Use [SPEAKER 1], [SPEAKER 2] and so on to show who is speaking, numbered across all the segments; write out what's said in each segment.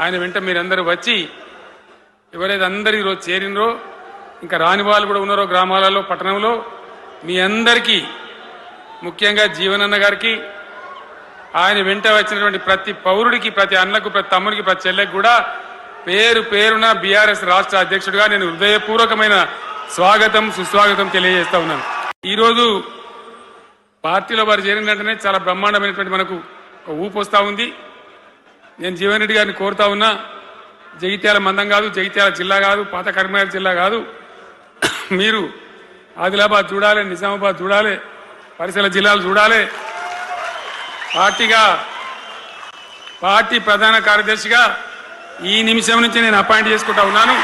[SPEAKER 1] ఆయన వెంట మీరందరూ వచ్చి ఎవరైతే అందరూ ఈరోజు చేరినరో ఇంకా రాని వాళ్ళు కూడా ఉన్నారో గ్రామాలలో పట్టణంలో మీ అందరికీ ముఖ్యంగా జీవనన్న గారికి ఆయన వెంట వచ్చినటువంటి ప్రతి పౌరుడికి ప్రతి అన్నకు ప్రతి తమ్ముడికి ప్రతి చెల్లెకి కూడా పేరు పేరున బీఆర్ఎస్ రాష్ట్ర అధ్యక్షుడిగా నేను హృదయపూర్వకమైన స్వాగతం సుస్వాగతం తెలియజేస్తా ఉన్నాను. ఈరోజు పార్టీలో వారు చేరిన వెంటనే చాలా బ్రహ్మాండమైనటువంటి మనకు ఒక ఊపు వస్తూ ఉంది. నేను జీవన్ రెడ్డి గారిని కోరుతా ఉన్నా, జగిత్యాల మందం కాదు, జగిత్యాల జిల్లా కాదు, పాత కరీంనగర్ జిల్లా కాదు, మీరు ఆదిలాబాద్ చూడాలి, నిజామాబాద్ చూడాలి, పరిసర జిల్లాలు చూడాలి. పార్టీ ప్రధాన కార్యదర్శిగా ఈ నిమిషం నుంచి నేను అపాయింట్ చేసుకుంటా ఉన్నాను.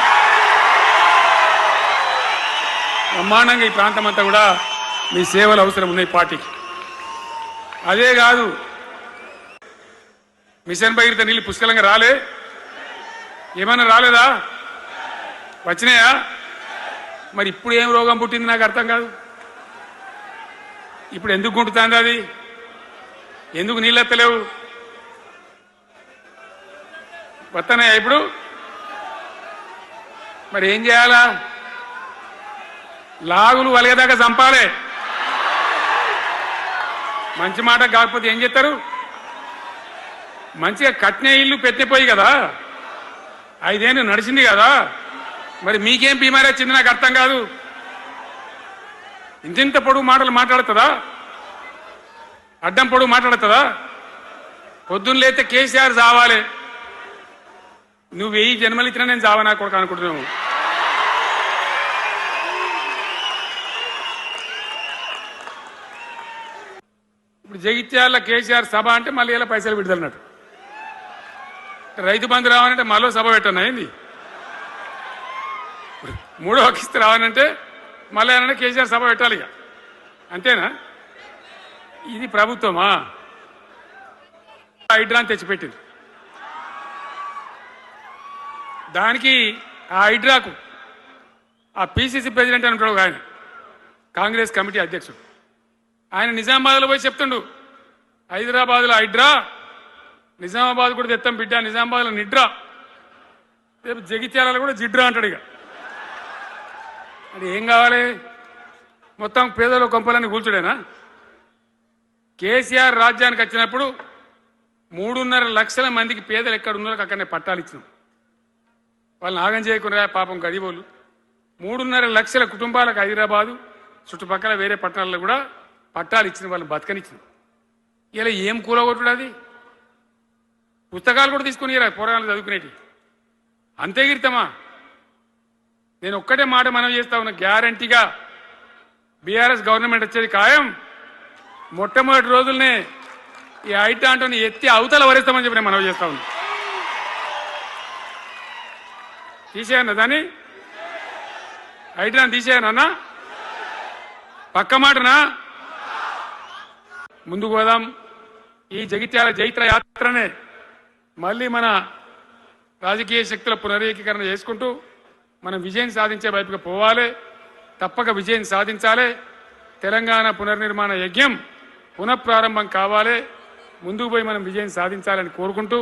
[SPEAKER 1] బ్రహ్మాండంగా ఈ ప్రాంతం అంతా కూడా మీ సేవలు అవసరం ఉన్నాయి పార్టీకి. అదే కాదు, మిషన్ భగీరథ నీళ్ళు పుష్కలంగా రాలే, ఏమన్నా రాలేదా? వచ్చినాయా? మరి ఇప్పుడు ఏం రోగం పుట్టింది నాకు అర్థం కాదు. ఇప్పుడు ఎందుకు గుంటుతుంది అది? ఎందుకు నీళ్ళు ఎత్తలేవు? వస్తున్నాయా ఇప్పుడు? మరి ఏం చేయాలా? లాగులు వలిగేదాకా చంపాలే. మంచి మాట కాకపోతే ఏం చేస్తారు? మంచిగా కట్టిన ఇల్లు పెట్టిపోయి కదా, 5 ఏళ్ళు నడిచింది కదా, మరి మీకేం బీమారీ వచ్చింది నాకు అర్థం కాదు. ఇంతింత పొడుగు మాటలు మాట్లాడుతుందా? అడ్డం పొడుగు మాట్లాడుతుందా? పొద్దున్న లేతే కేసీఆర్ చావాలి, నువ్వు 1000 జన్మలు ఇచ్చినా నేను చావనా కొడుకు అనుకుంటున్నావు. ఇప్పుడు జగిత్యాల కేసీఆర్ సభ అంటే మళ్ళీ ఇలా పైసలు విడుదలన్నట్టు, రైతు బంధు రావాలంటే మళ్ళీ సభ పెట్టను అయింది, 3వ కిస్తీ రావాలంటే మళ్ళీ ఏమన్నా కేసీఆర్ సభ పెట్టాలి. ఇక అంతేనా? ఇది ప్రభుత్వమా? హైడ్రాని తెచ్చిపెట్టింది. దానికి ఆ హైడ్రాకు ఆ పిసిసి ప్రెసిడెంట్ అని ఉంటాడు ఆయన, కాంగ్రెస్ కమిటీ అధ్యక్షుడు, ఆయన నిజామాబాద్లో పోయి చెప్తుండు, హైదరాబాద్లో హైడ్రా, నిజామాబాద్ కూడా తెత్తాం బిడ్డ, నిజామాబాద్లో నిడ్రా, రేపు జగిత్యాలలో కూడా జిడ్రా అంటాడు. ఇక అది ఏం కావాలి? మొత్తం పేదల కొంపలన్నీ కూల్చుడేనా? కేసీఆర్ రాజ్యానికి వచ్చినప్పుడు 3.5 లక్షల మందికి పేదలు ఎక్కడ ఉన్నారో అక్కడనే పట్టాలు ఇచ్చినాం. వాళ్ళని ఆగం చేయకుండా పాపం గరీబోళ్ళు 3.5 లక్షల కుటుంబాలకు హైదరాబాదు చుట్టుపక్కల వేరే పట్టణాల్లో కూడా పట్టాలు ఇచ్చిన వాళ్ళని బతకనిచ్చినాం. ఇలా ఏం కూలగొట్టుడు? అది పుస్తకాలు కూడా తీసుకుని పోరాటాలు చదువుకునేటి అంతే గిరితమా? నేను ఒక్కటే మాట మనం చేస్తా ఉన్నా, గ్యారంటీగా బీఆర్ఎస్ గవర్నమెంట్ వచ్చేది ఖాయం. మొట్టమొదటి రోజులనే ఈ హైడ్రాంటోని ఎత్తి అవతల వరేస్తామని చెప్పి నేను మనం చేస్తా ఉన్నా. తీసేయన్నా దాన్ని, హైడ్రాన్ తీసేయనన్నా, పక్క మాటనా? ముందుకు పోదాం. ఈ జగిత్యాల జైత్ర యాత్రనే మళ్ళీ మన రాజకీయ శక్తుల పునరేకీకరణ చేసుకుంటూ మనం విజయం సాధించే వైపుగా పోవాలి. తప్పక విజయం సాధించాలి. తెలంగాణ పునర్నిర్మాణ యజ్ఞం పునఃప్రారంభం కావాలి. ముందుకు పోయి మనం విజయం సాధించాలని కోరుకుంటూ,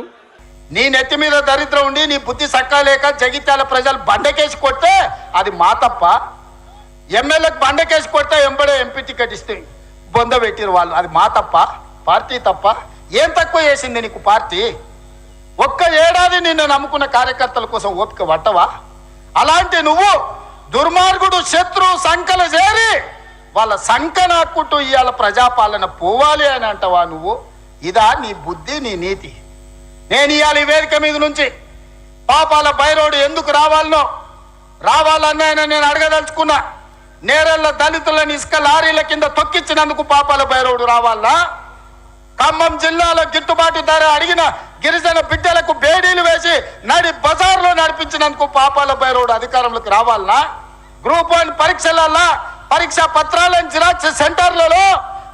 [SPEAKER 2] నీ నెత్తి మీద దరిద్రం ఉండి నీ బుద్ధి సక్కాలేక జగిత్యాల ప్రజలు బండకేసి కొడితే అది మా తప్ప. ఎమ్మెల్యేకి బండకేసి కొడితే ఎంబడే ఎంపీ టికెట్ ఇస్తే బొంద పెట్టిరు వాళ్ళు, అది మా తప్ప? పార్టీ తప్ప? ఏం తక్కువ చేసింది నీకు పార్టీ? ఒక్క ఏడాది నిన్ను నమ్ముకున్న కార్యకర్తల కోసం ఓపిక పట్టవా? అలాంటి నువ్వు దుర్మార్గుడు శత్రు సంకల చేరి వాళ్ళ సంక నాక్కుంటూ ఇవాళ ప్రజాపాలన పోవాలి అని అంటవా నువ్వు? ఇదా నీ బుద్ధి, నీ నీతి? నేను ఇవాళ ఈ వేదిక మీద నుంచి పాపాల బైరోడు ఎందుకు రావాలన్నాయని నేను అడగదలుచుకున్నా. నేరెళ్ల దళితులను ఇసుక లారీల కింద తొక్కించినందుకు పాపాల బైరోడు రావాలా? ఖమ్మం జిల్లాలో గిట్టుబాటు ధర అడిగిన గిరిజన బిడ్డలకు బేడీలు వేసి నడి బజార్లో నడిపించినందుకు పాపాల బైరోడు అధికారంలోకి రావాలనా? గ్రూప్ 1 పరీక్షలలో పరీక్షా పత్రాలను జిరాక్స్ సెంటర్లలో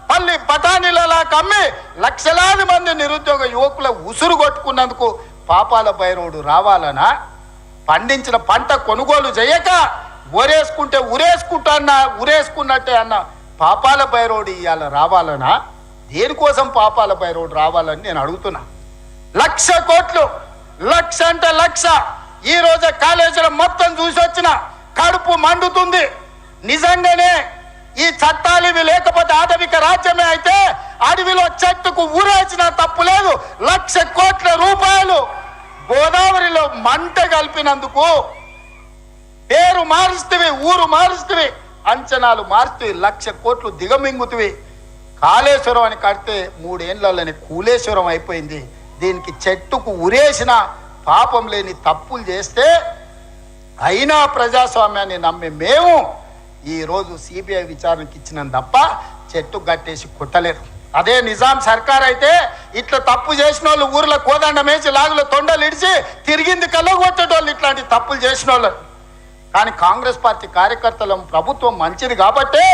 [SPEAKER 2] పల్లి బఠానీలలా కమ్మి లక్షలాది మంది నిరుద్యోగ యువకుల ఉసురు కొట్టుకున్నందుకు పాపాల బైరోడు రావాలనా? పండించిన పంట కొనుగోలు చేయక ఒరేసుకుంటే ఉరేసుకున్నట్టే అన్న పాపాల బైరోడు ఇవాళ రావాలనా? దేనికోసం పాపాల బైరోడు రావాలని నేను అడుగుతున్నా. 1,00,000 కోట్లు లక్ష అంటే లక్ష. ఈ రోజే కాళేశ్వరం మొత్తం చూసి వచ్చిన కడుపు మండుతుంది. నిజంగానే ఈ చట్టాలు ఇవి లేకపోతే ఆటవిక రాజ్యమే అయితే అడవిలో చెట్టుకు ఊరేసిన తప్పు లేదు. 1,00,000 కోట్ల రూపాయలు గోదావరిలో మంట కలిపినందుకు పేరు మారుస్తవి, ఊరు మారుస్తవి, అంచనాలు మారుస్తవి, 1,00,000 కోట్లు దిగమింగుతవి. కాళేశ్వరం అని కడితే 3 ఏళ్లలోనే కూలేశ్వరం అయిపోయింది. దీనికి చెట్టుకు ఉరేసిన పాపం లేని తప్పులు చేస్తే అయినా ప్రజాస్వామ్యాన్ని నమ్మే మేము ఈరోజు సిబిఐ విచారణకి ఇచ్చినాం తప్ప చెట్టు కట్టేసి కొట్టలేరు. అదే నిజాం సర్కార్ అయితే ఇట్లా తప్పు చేసిన వాళ్ళు ఊర్లో కోదండం వేసి లాగులో తొండలు ఇడిచి తిరిగింది కళ్ళ కొట్టేటోళ్ళు ఇట్లాంటి తప్పులు చేసిన వాళ్ళు. కానీ కాంగ్రెస్ పార్టీ కార్యకర్తల ప్రభుత్వం మంచిది కాబట్టే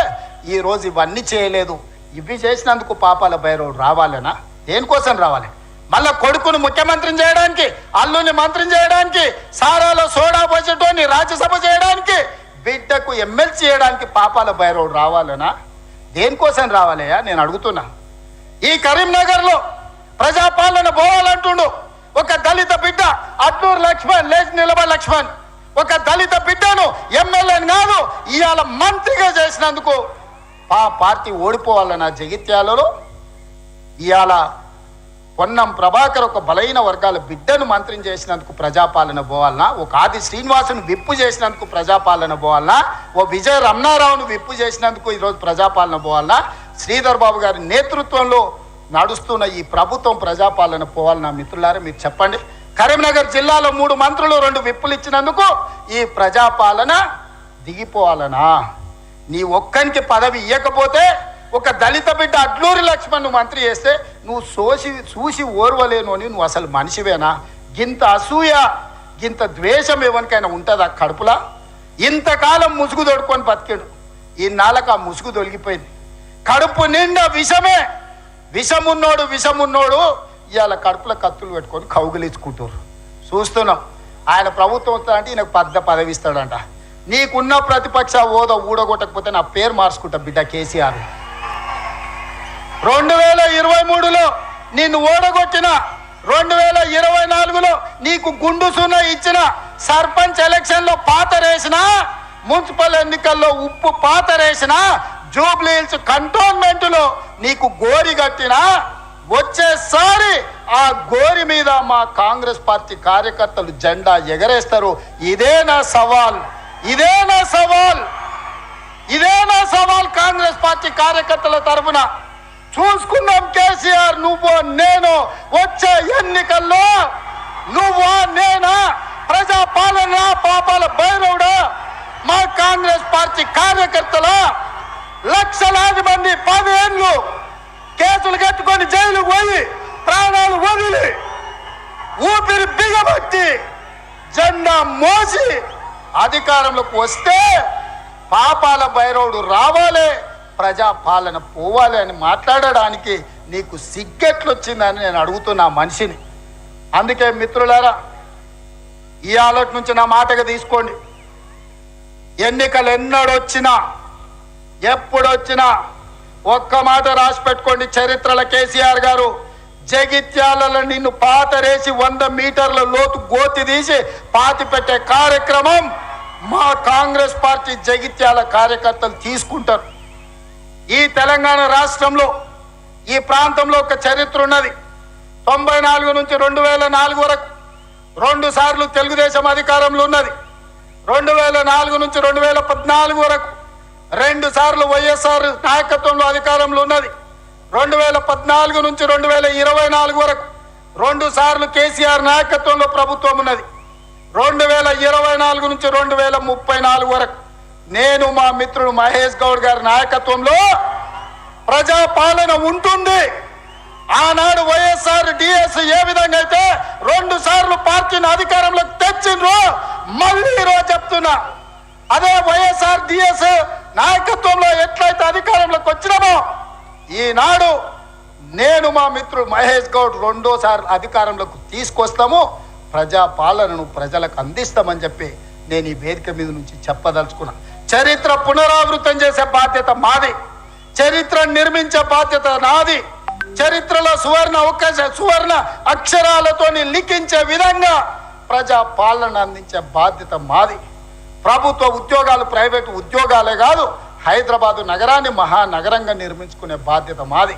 [SPEAKER 2] ఈరోజు ఇవన్నీ చేయలేదు. ఇవి చేసినందుకు పాపాల భైరవుడు రావాలనా? దేనికోసం రావాలి? మళ్ళా కొడుకును ముఖ్యమంత్రిని చేయడానికి, అల్లుని మంత్రిని చేయడానికి, సారాలో సోడా పోసేటోని రాజ్యసభ చేయడానికి, బిడ్డకు ఎమ్మెల్సీ చేయడానికి పాపాల భైరవుడు రావాలనా? దేనికోసం రావాలయ్యా నేను అడుగుతున్నా. ఈ కరీంనగర్లో ప్రజాపాలన పోవాలంటుండు ఒక దళిత బిడ్డ అట్లూరు లక్ష్మణ్, లేచి నిలబడి లక్ష్మణ్, ఒక దళిత బిడ్డను ఎమ్మెల్యేని కాదు ఇవాళ మంత్రిగా చేసినందుకు పార్టీ ఓడిపోవాలన్న జగిత్యాలలో. ఇవాళ పొన్నం ప్రభాకర్ ఒక బలైన వర్గాల బిడ్డను మంత్రిని చేసినందుకు ప్రజాపాలన పోవాలనా? ఒక ఆది శ్రీనివాసును విప్పు చేసినందుకు ప్రజాపాలన పోవాలనా? ఓ విజయ రమణారావును విప్పు చేసినందుకు ఈరోజు ప్రజాపాలన పోవాలనా? శ్రీధర్ బాబు గారి నేతృత్వంలో నడుస్తున్న ఈ ప్రభుత్వం ప్రజాపాలన పోవాలనా? మిత్రులారా మీరు చెప్పండి. కరీంనగర్ జిల్లాలో 3 మంత్రులు 2 విప్పులు ఇచ్చినందుకు ఈ ప్రజాపాలన దిగిపోవాలనా? నీ ఒక్కనికి పదవి ఇవ్వకపోతే ఒక దళిత బిడ్డ అడ్లూరి లక్ష్మణ్ మంత్రి చేస్తే నువ్వు చూసి ఓర్వలేను అని నువ్వు అసలు మనిషివేనా? గింత అసూయ, గింత ద్వేషం ఎవరికైనా ఉంటుందా కడుపులా? ఇంతకాలం ముసుగు తొడుకొని బతికాడు. ఈ నాళ్ళకు ఆ ముసుగు తొలగిపోయింది. కడుపు నిండా విషమే. విషమున్నోడు ఇవాళ కడుపులో కత్తులు పెట్టుకొని కౌగిలించుకుంటారు. చూస్తున్నాం. ఆయన ప్రభుత్వం వస్తాడంటే ఈయనకు పెద్ద పదవి ఇస్తాడంట. నీకున్న ప్రతిపక్ష హోదా ఊడగొట్టకపోతే నా పేరు మార్చుకుంటా బిడ్డ కేసీఆర్. 2023లో నిన్ను ఓడగొట్టిన, 2024లో నీకు గుండు సున్న ఇచ్చిన, సర్పంచ్ ఎలక్షన్లో పాతరేసిన, మున్సిపల్ ఎన్నికల్లో ఉప్పు పాతరేసిన, జూబ్లీ హిల్స్ కంటోన్మెంట్లో నీకు గోరి కట్టిన, వచ్చేసారి ఆ గోరి మీద మా కాంగ్రెస్ పార్టీ కార్యకర్తలు జెండా ఎగరేస్తారు. ఇదే నా సవాల్ కాంగ్రెస్ పార్టీ కార్యకర్తల తరఫున. చూసుకున్నాం కేసీఆర్, నువ్వు నేను వచ్చే ఎన్నికల్లో నువ్వా నేనా? ప్రజాపాలన పాపాల భైరవుడా? మా కాంగ్రెస్ పార్టీ కార్యకర్తల లక్షలాది మంది 10 ఏళ్ళు కేసులు కట్టుకొని జైలుకు పోయి ప్రాణాలు వదిలి ఊపిరి బిగబట్టి జెండా మోసి అధికారంలోకి వస్తే పాపాల భైరవుడు రావాలి, ప్రజాపాలన పోవాలి అని మాట్లాడడానికి నీకు సిగ్గెట్లొచ్చిందని నేను అడుగుతున్నా మనిషిని. అందుకే మిత్రులారా, ఈ ఆలోచన నుంచి నా మాటగా తీసుకోండి. ఎన్నికలు ఎప్పుడొచ్చినా ఒక్క మాట రాసి పెట్టుకోండి. చరిత్రలో కేసీఆర్ గారు జగిత్యాలలో నిన్ను పాతరేసి 100 మీటర్ల లోతు గోతి తీసి పాతి పెట్టే కార్యక్రమం మా కాంగ్రెస్ పార్టీ జగిత్యాల కార్యకర్తలు తీసుకుంటారు. ఈ తెలంగాణ రాష్ట్రంలో ఈ ప్రాంతంలో ఒక చరిత్ర ఉన్నది. 94 నుంచి 2004 వరకు 2 సార్లు తెలుగుదేశం అధికారంలో ఉన్నది. 2004 నుంచి 2014 వరకు 2 సార్లు వైఎస్ఆర్ నాయకత్వంలో అధికారంలో ఉన్నది. 2014 నుంచి 2024 వరకు 2 సార్లు కేసీఆర్ నాయకత్వంలో ప్రభుత్వం ఉన్నది. 2024 నుంచి 2034 వరకు నేను మా మిత్రుడు మహేష్ గౌడ్ గారి నాయకత్వంలో ప్రజాపాలన ఉంటుంది. ఆనాడు వైఎస్ఆర్ డిఎస్ ఏ విధంగా అయితే 2 సార్లు పార్టీని అధికారంలోకి తెచ్చిండ్రో మళ్ళీ ఈరోజు చెప్తున్నా, అదే వైఎస్ఆర్ డిఎస్ నాయకత్వంలో ఎట్లయితే అధికారంలోకి వచ్చినామో ఈనాడు నేను మా మిత్రుడు మహేష్ గౌడ్ 2వ అధికారంలోకి తీసుకొస్తాము, ప్రజాపాలనను ప్రజలకు అందిస్తామని చెప్పి నేను ఈ వేదిక మీద నుంచి చెప్పదలుచుకున్నా. చరిత్ర పునరావృతం చేసే బాధ్యత మాది, చరిత్ర నిర్మించే బాధ్యత నాది. చరిత్రలో సువర్ణ అక్షరాలతోని లిఖించే విధంగా ప్రజా పాలన అందించే బాధ్యత మాది. ప్రభుత్వ ఉద్యోగాలు ప్రైవేటు ఉద్యోగాలే కాదు, హైదరాబాదు నగరాన్ని మహానగరంగా నిర్మించుకునే బాధ్యత మాది.